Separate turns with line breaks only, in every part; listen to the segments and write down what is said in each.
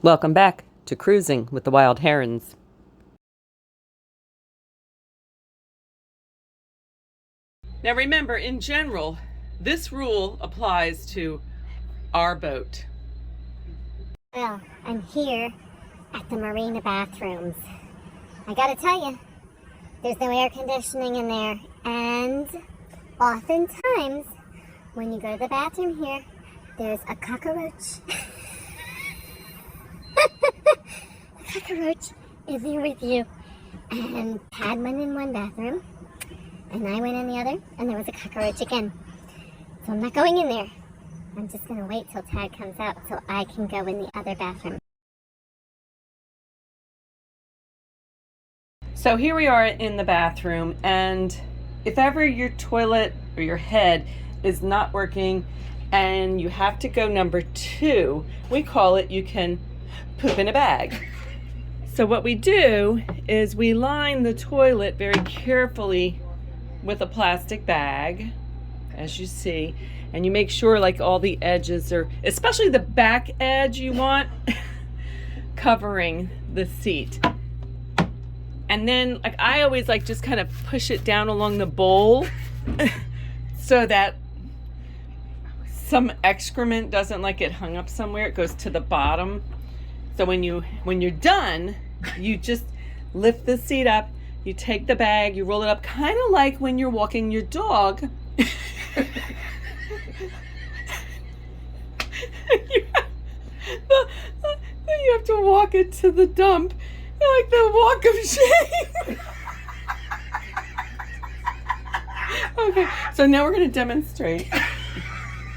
Welcome back to Cruising with the Wild Herons. Now remember, in general, this rule applies to our boat.
Well, I'm here at the marina bathrooms. I gotta tell you, there's no air conditioning in there, and oftentimes, when you go to the bathroom here, there's a cockroach. A cockroach is here with you. And Tad went in one bathroom, and I went in the other, and there was a cockroach again. So I'm not going in there. I'm just gonna wait till Tad comes out so I can go in the other bathroom.
So here we are in the bathroom, and if ever your toilet or your head is not working and you have to go number 2, we call it you can poop in a bag. So what we do is we line the toilet very carefully with a plastic bag, as you see, and you make sure like all the edges are, especially the back edge, you want covering the seat. And then like I always like just kind of push it down along the bowl so that some excrement doesn't like get hung up somewhere. It goes to the bottom. So when you're done, you just lift the seat up, you take the bag, you roll it up, kind of like when you're walking your dog. You have to walk it to the dump, like the walk of shame. Okay, so now we're going to demonstrate.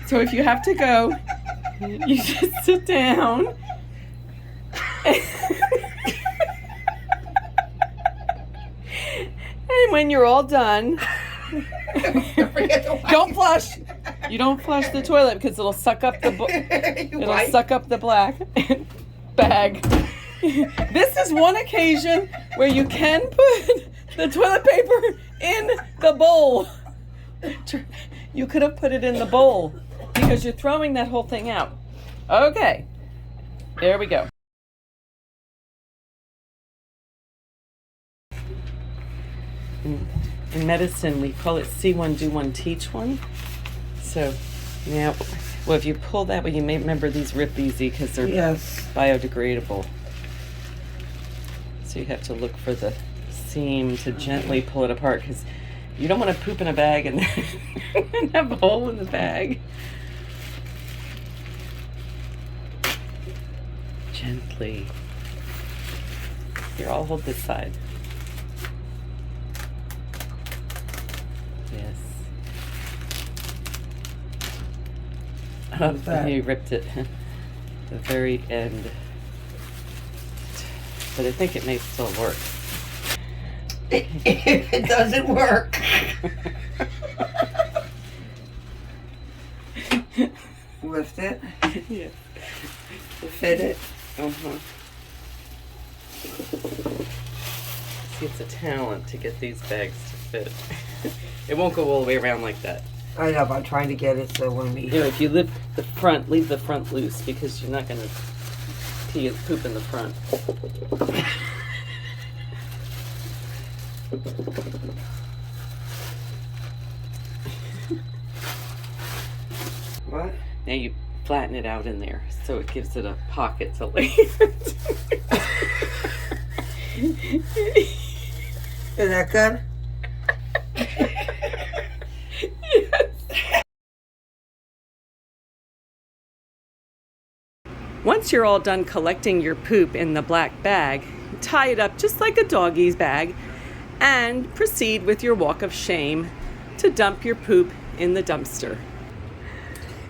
So if you have to go, you just sit down. And when you're all done, don't flush. You don't flush the toilet because it'll suck up the suck up the black bag. This is one occasion where you can put the toilet paper in the bowl. You could have put it in the bowl because you're throwing that whole thing out. Okay, there we go. In medicine, we call it see one, do one, teach one. So now, well, if you pull that way, you may remember these rip easy because they're biodegradable. So you have to look for the seam to gently pull it apart because you don't want to poop in a bag and have a hole in the bag. Gently. Here, I'll hold this side. Yes. You ripped it at the very end. But I think it may still work.
If it doesn't work. Lift it.
Yeah.
Fit it.
See, it's a talent to get these bags to fit. It won't go all the way around like that.
I know, but I'm trying to get it so when we...
You know, if you lift the front, leave the front loose because you're not going to pee and poop in the front.
What?
Now you flatten it out in there so it gives it a pocket to lay it.
Is that good?
Yes. Once you're all done collecting your poop in the black bag, tie it up just like a doggy's bag and proceed with your walk of shame to dump your poop in the dumpster.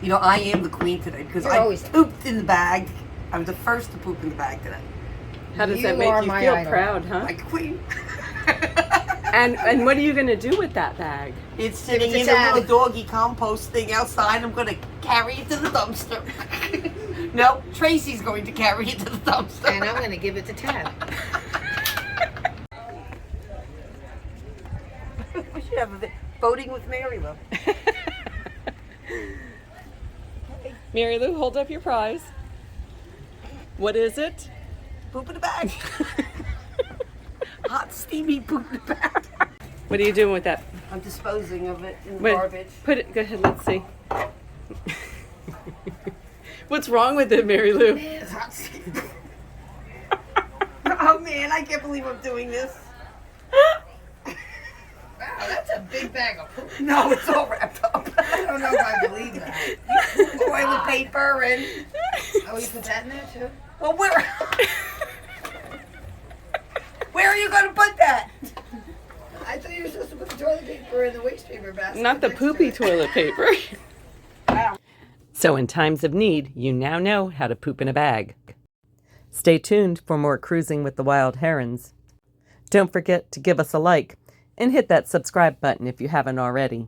You know, I am the queen today because I always pooped in the bag. I was the first to poop in the bag today.
How does that make you feel? Proud, huh?
Like queen.
And what are you going to do with that bag?
It's sitting in a little doggy compost thing outside. I'm going to carry it to the dumpster. No, Tracy's going to carry it to the dumpster.
And I'm going to give it to Tad.
We should have a voting with Mary Lou.
Mary Lou, hold up your prize. What is it?
Poop in a bag. Hot, steamy poop in a bag.
What are you doing with that?
I'm disposing of it in the
Wait,
garbage.
put it, go ahead, let's see. What's wrong with it, Mary Lou?
It's hot, steamy. Oh man, I can't believe I'm doing this.
Wow, that's a big bag of poop.
No, it's all wrapped up.
I don't know if I believe that.
Toilet paper and...
Oh, you put that in there too?
Well, where are you going to put that?
I thought you were supposed to put the toilet paper in the waste paper basket.
Not the
next to
poopy
it.
toilet paper.
Wow.
So in times of need, you now know how to poop in a bag. Stay tuned for more Cruising with the Wild Herons. Don't forget to give us a like and hit that subscribe button if you haven't already.